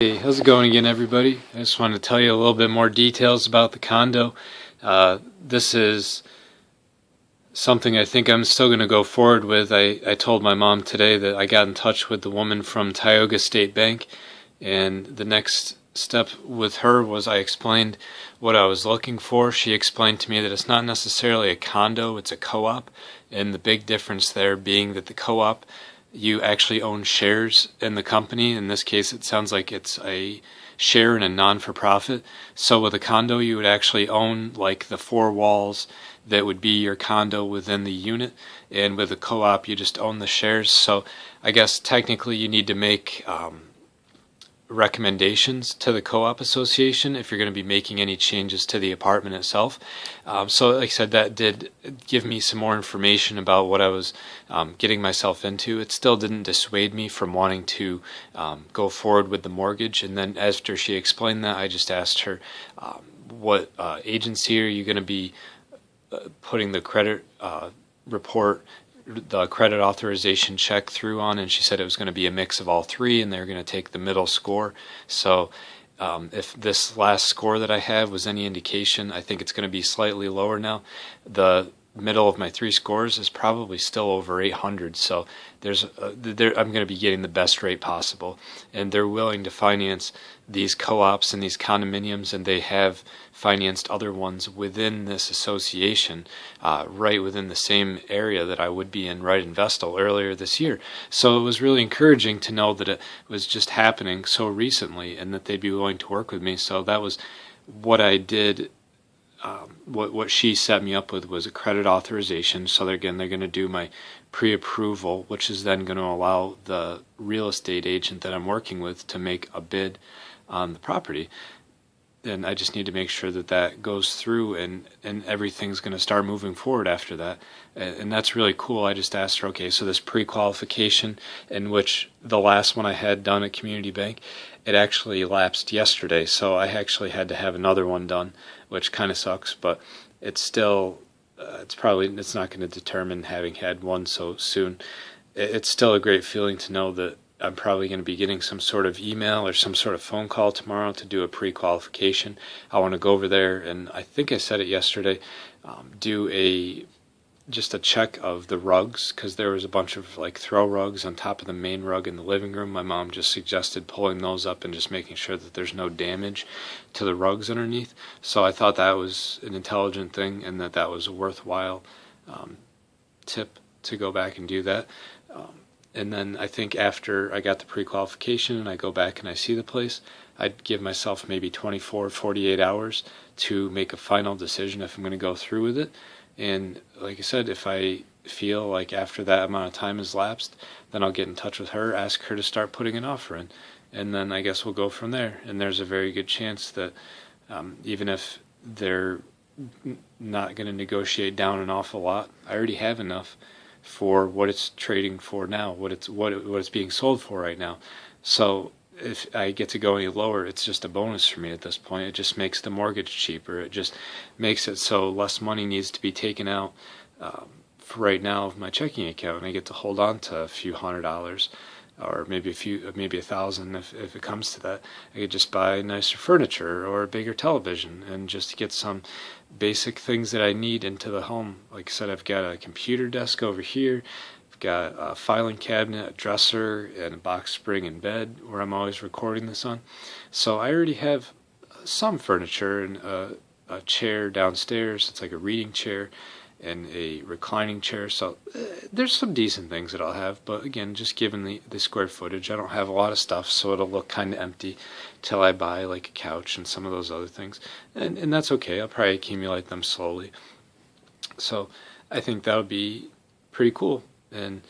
Hey, how's it going again, everybody? I just wanted to tell you a little bit more details about the condo. This is something I think I'm still going to go forward with. I told my mom today that I got in touch with the woman from Tioga State Bank, and the next step with her was I explained what I was looking for. She explained to me that it's not necessarily a condo, it's a co-op, and the big difference there being that the co-op, you actually own shares in the company. In this case, it sounds like it's a share in a non-for-profit. So with a condo, you would actually own like the four walls that would be your condo within the unit, and with a co-op, you just own the shares. So I guess technically you need to make recommendations to the co-op association if you're going to be making any changes to the apartment itself. So like I said, that did give me some more information about what I was getting myself into. It still didn't dissuade me from wanting to go forward with the mortgage. And then after she explained that, I just asked her, what agency are you going to be putting the credit report, the credit authorization check through on, and she said it was going to be a mix of all three, and they're going to take the middle score. So if this last score that I have was any indication, I think it's going to be slightly lower now. The middle of my three scores is probably still over 800, so I'm going to be getting the best rate possible, and they're willing to finance these co-ops and these condominiums, and they have financed other ones within this association, right within the same area that I would be in, right in Vestal, earlier this year. So it was really encouraging to know that it was just happening so recently and that they'd be willing to work with me. So that was what I did. What she set me up with was a credit authorization. So they're going to do my pre-approval, which is then going to allow the real estate agent that I'm working with to make a bid on the property. And I just need to make sure that that goes through, and everything's going to start moving forward after that. And that's really cool. I just asked her, okay, so this pre-qualification, in which the last one I had done at Community Bank, it actually lapsed yesterday, so I actually had to have another one done, which kind of sucks, but it's still, it's not going to determine having had one so soon. It's still a great feeling to know that I'm probably going to be getting some sort of email or some sort of phone call tomorrow to do a pre-qualification. I want to go over there, and I think I said it yesterday, do just a check of the rugs, because there was a bunch of like throw rugs on top of the main rug in the living room. My mom just suggested pulling those up and just making sure that there's no damage to the rugs underneath. So I thought that was an intelligent thing, and that was a worthwhile tip to go back and do that. And then I think after I got the pre-qualification and I go back and I see the place, I'd give myself maybe 24, 48 hours to make a final decision if I'm going to go through with it. And like I said, if I feel like after that amount of time has lapsed, then I'll get in touch with her, ask her to start putting an offer in. And then I guess we'll go from there. And there's a very good chance that even if they're not going to negotiate down an awful lot, I already have enough for what it's trading for now, what it's being sold for right now. So if I get to go any lower, it's just a bonus for me at this point. It just makes the mortgage cheaper. It just makes it so less money needs to be taken out for right now of my checking account, and I get to hold on to a few $100, or maybe $1,000 if it comes to that. I could just buy nicer furniture or a bigger television and just get some basic things that I need into the home. Like I said, I've got a computer desk over here. I've got a filing cabinet, a dresser, and a box spring in bed where I'm always recording this on. So I already have some furniture and a chair downstairs. It's like a reading chair and a reclining chair. So there's some decent things that I'll have, but again, just given the square footage, I don't have a lot of stuff, so it'll look kind of empty till I buy like a couch and some of those other things. And that's okay. I'll probably accumulate them slowly. So I think that'll be pretty cool. And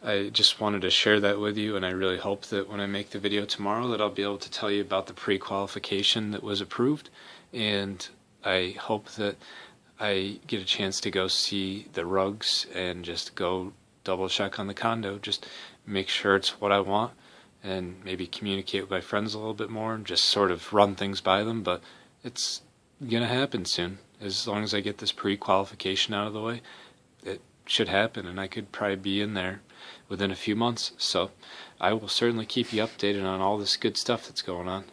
I just wanted to share that with you, and I really hope that when I make the video tomorrow that I'll be able to tell you about the pre-qualification that was approved, and I hope that I get a chance to go see the rugs and just go double check on the condo, just make sure it's what I want, and maybe communicate with my friends a little bit more and just sort of run things by them. But it's gonna happen soon. As long as I get this pre-qualification out of the way, it should happen, and I could probably be in there within a few months. So I will certainly keep you updated on all this good stuff that's going on.